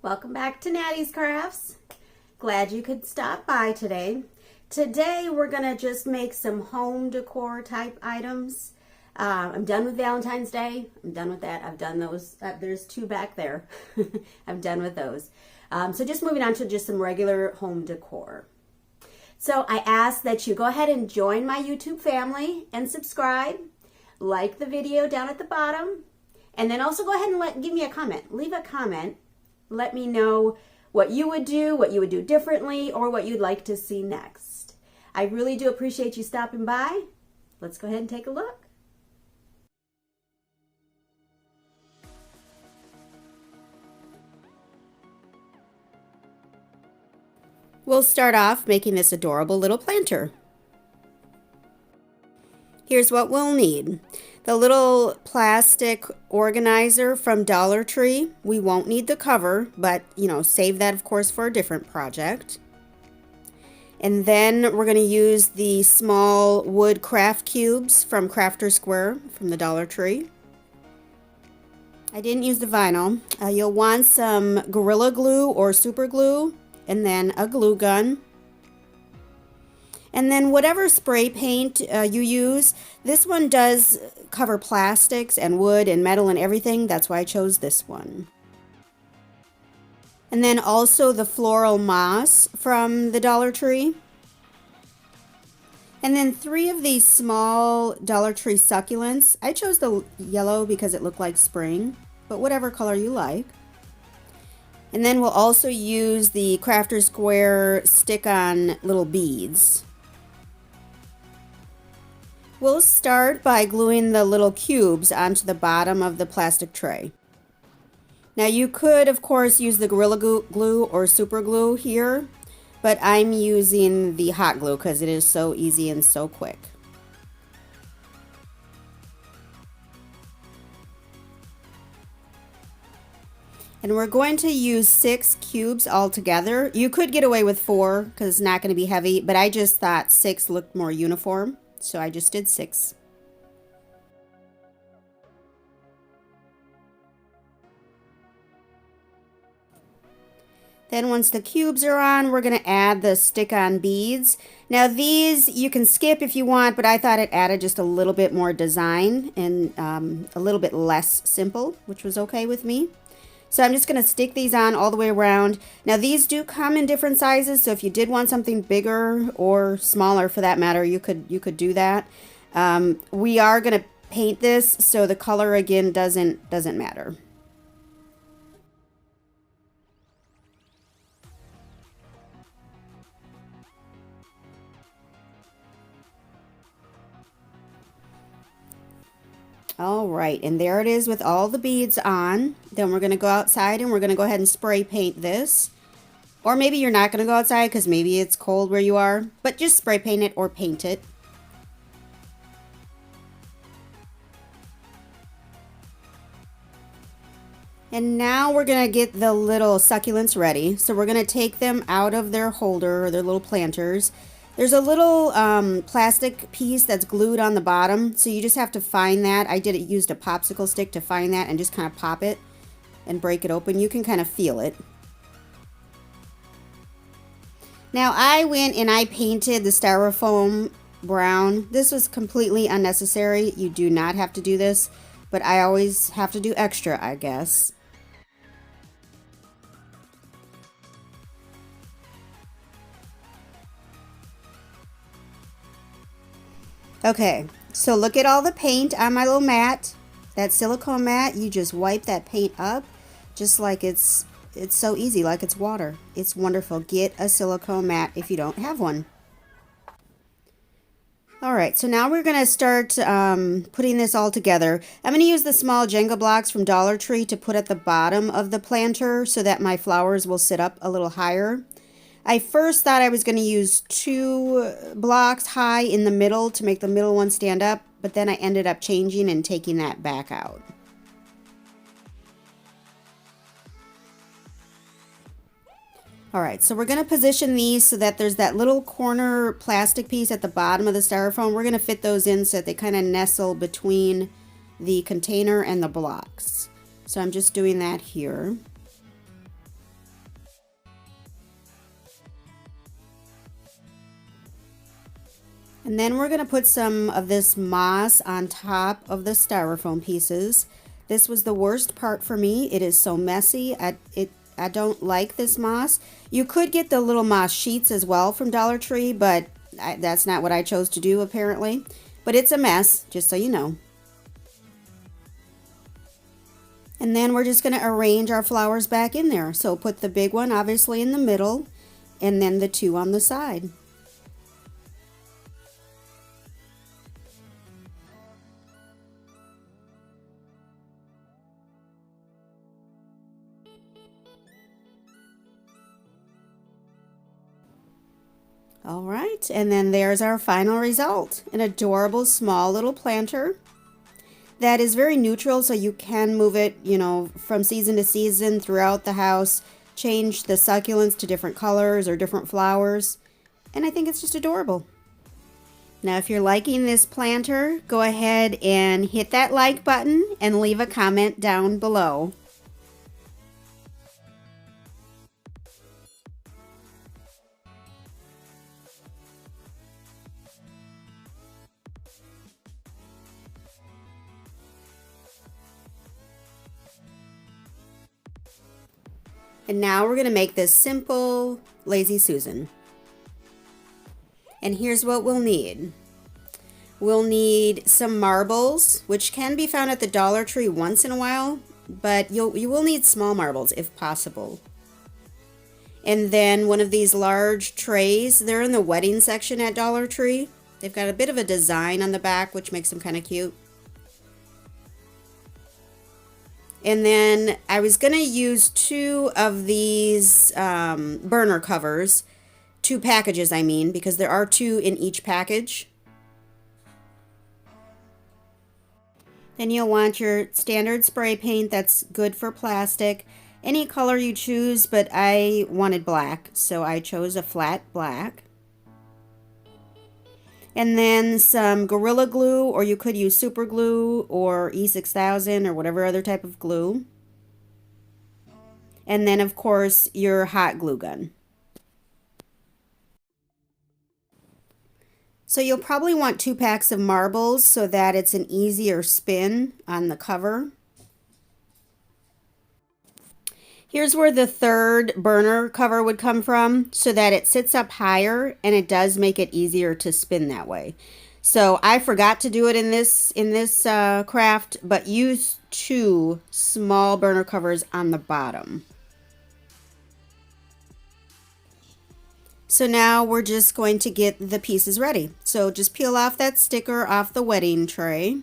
Welcome back to Nattys Crafts. Glad you could stop by today. Today we're gonna just make some home decor type items. I'm done with Valentine's Day. I'm done with that. I've done those. There's two back there. I'm done with those. So just moving on to just some regular home decor. So I ask that you go ahead and join my YouTube family and subscribe. Like the video down at the bottom. And then also go ahead and give me a comment. Leave a comment. Let me know what you would do differently, or what you'd like to see next. I really do appreciate you stopping by. Let's go ahead and take a look. We'll start off making this adorable little planter. Here's what we'll need. The little plastic organizer from Dollar Tree. We won't need the cover, but save that of course for a different project. And then we're going to use the small wood craft cubes from Crafter Square from the Dollar Tree. I didn't use the vinyl. You'll want some Gorilla Glue or super glue, and then a glue gun. And then whatever spray paint you use, this one does cover plastics and wood and metal and everything. That's why I chose this one. And then also the floral moss from the Dollar Tree. And then 3 of these small Dollar Tree succulents. I chose the yellow because it looked like spring, but whatever color you like. And then we'll also use the Crafter Square stick-on little beads. We'll start by gluing the little cubes onto the bottom of the plastic tray. Now you could, of course, use the Gorilla Glue or super glue here, but I'm using the hot glue because it is so easy and so quick. And we're going to use 6 cubes altogether. You could get away with 4 because it's not going to be heavy, but I just thought 6 looked more uniform. So I just did 6. Then once the cubes are on, we're going to add the stick-on beads. Now these you can skip if you want, but I thought it added just a little bit more design and a little bit less simple, which was okay with me. So I'm just going to stick these on all the way around. Now these do come in different sizes, so if you did want something bigger or smaller for that matter, you could do that. We are going to paint this, so the color again doesn't matter. All right, and there it is with all the beads on. Then we're going to go outside and we're going to go ahead and spray paint this. Or maybe you're not going to go outside because maybe it's cold where you are, but just spray paint it or paint it. And now we're going to get the little succulents ready. So we're going to take them out of their holder or their little planters. There's a little plastic piece that's glued on the bottom, so you just have to find that. I used a popsicle stick to find that and just kind of pop it and break it open. You can kind of feel it. Now I went and I painted the styrofoam brown. This was completely unnecessary. You do not have to do this, but I always have to do extra, I guess. Okay, so look at all the paint on my little mat. That silicone mat, you just wipe that paint up just like it's so easy, like it's water. It's wonderful. Get a silicone mat if you don't have one. Alright, so now we're going to start putting this all together. I'm going to use the small Jenga blocks from Dollar Tree to put at the bottom of the planter so that my flowers will sit up a little higher. I first thought I was going to use 2 blocks high in the middle to make the middle one stand up, but then I ended up changing and taking that back out. Alright, so we're going to position these so that there's that little corner plastic piece at the bottom of the styrofoam. We're going to fit those in so that they kind of nestle between the container and the blocks. So I'm just doing that here. And then we're going to put some of this moss on top of the styrofoam pieces. This was the worst part for me. It is so messy. I don't like this moss. You could get the little moss sheets as well from Dollar Tree, but that's not what I chose to do apparently. But it's a mess, just so you know. And then we're just going to arrange our flowers back in there. So put the big one obviously in the middle, and then the two on the side. All right, and then there's our final result. An adorable small little planter that is very neutral, so you can move it, you know, from season to season throughout the house, change the succulents to different colors or different flowers, and I think it's just adorable. Now, if you're liking this planter, go ahead and hit that like button and leave a comment down below. And now we're going to make this simple Lazy Susan. And here's what we'll need. We'll need some marbles, which can be found at the Dollar Tree once in a while, but you will need small marbles if possible. And then one of these large trays. They're in the wedding section at Dollar Tree. They've got a bit of a design on the back, which makes them kind of cute. And then I was going to use two of these burner covers, two packages I mean, because there are two in each package. Then you'll want your standard spray paint that's good for plastic. Any color you choose, but I wanted black, so I chose a flat black. And then some Gorilla Glue, or you could use super glue or E6000 or whatever other type of glue. And then of course your hot glue gun. So you'll probably want 2 packs of marbles so that it's an easier spin on the cover. Here's where the third burner cover would come from, so that it sits up higher and it does make it easier to spin that way. So I forgot to do it in this craft, but use 2 small burner covers on the bottom. So now we're just going to get the pieces ready. So just peel off that sticker off the wedding tray.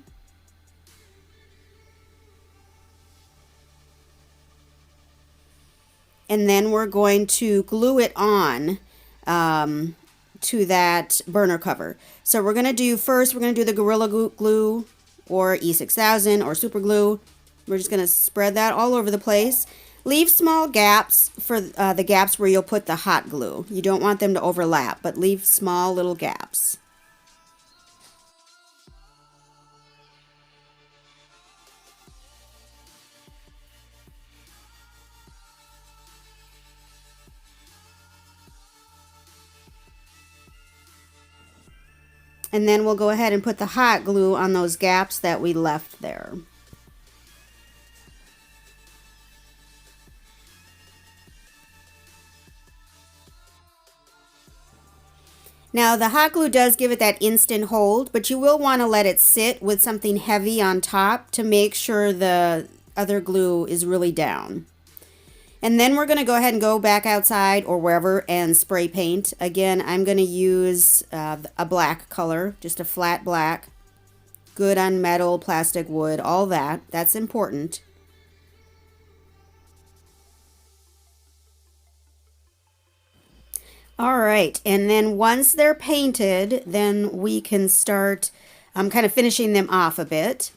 And then we're going to glue it on to that burner cover. So we're going to do the Gorilla Glue or E6000 or super glue. We're just going to spread that all over the place. Leave small gaps for the gaps where you'll put the hot glue. You don't want them to overlap, but leave small little gaps. And then we'll go ahead and put the hot glue on those gaps that we left there. Now the hot glue does give it that instant hold, but you will want to let it sit with something heavy on top to make sure the other glue is really down. And then we're going to go ahead and go back outside or wherever and spray paint. Again, I'm going to use a black color, just a flat black. Good on metal, plastic, wood, all that. That's important. All right, and then once they're painted, then we can start kind of finishing them off a bit.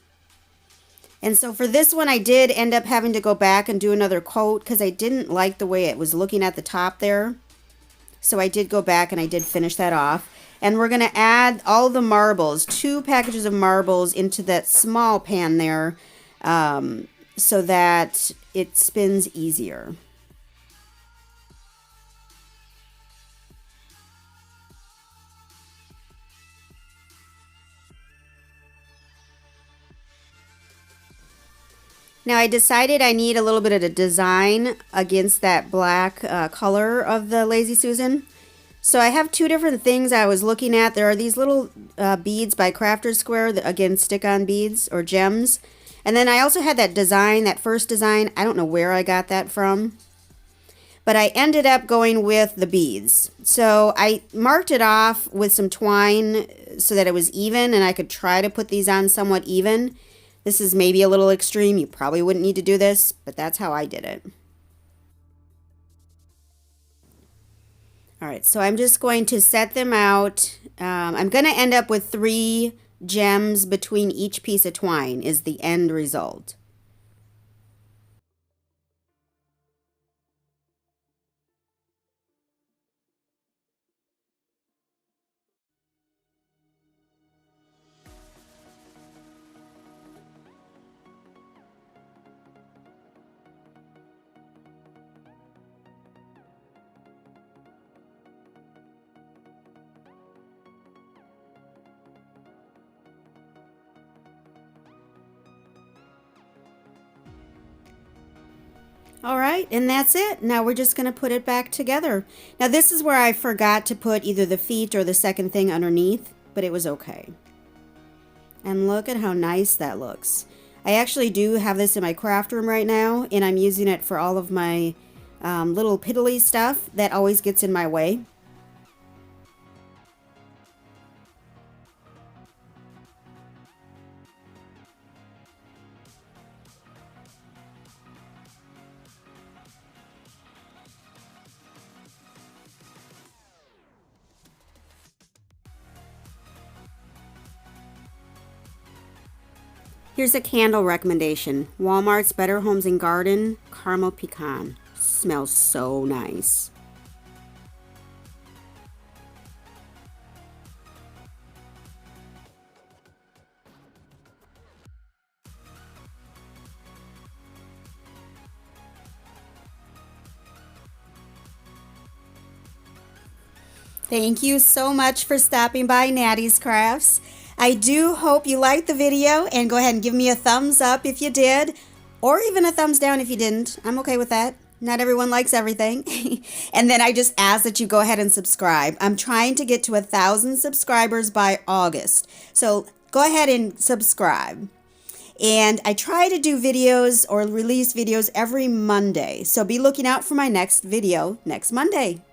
And so for this one, I did end up having to go back and do another coat because I didn't like the way it was looking at the top there. So I did go back and I did finish that off. And we're going to add all the marbles, 2 packages of marbles into that small pan there so that it spins easier. Now I decided I need a little bit of a design against that black color of the Lazy Susan. So I have two different things I was looking at. There are these little beads by Crafter's Square, that, again, stick-on beads or gems. And then I also had that design, that first design. I don't know where I got that from. But I ended up going with the beads. So I marked it off with some twine so that it was even, and I could try to put these on somewhat even. This is maybe a little extreme. You probably wouldn't need to do this, but that's how I did it. All right, so I'm just going to set them out. I'm going to end up with 3 gems between each piece of twine is the end result. All right, and that's it. Now we're just going to put it back together. Now this is where I forgot to put either the feet or the second thing underneath, but it was okay. And look at how nice that looks. I actually do have this in my craft room right now, and I'm using it for all of my little piddly stuff that always gets in my way. Here's a candle recommendation. Walmart's Better Homes and Garden Caramel Pecan. Smells so nice. Thank you so much for stopping by Nattys Crafts. I do hope you liked the video, and go ahead and give me a thumbs up if you did, or even a thumbs down if you didn't. I'm okay with that. Not everyone likes everything. And then I just ask that you go ahead and subscribe. I'm trying to get to 1,000 subscribers by August. So go ahead and subscribe. And I try to do videos or release videos every Monday. So be looking out for my next video next Monday.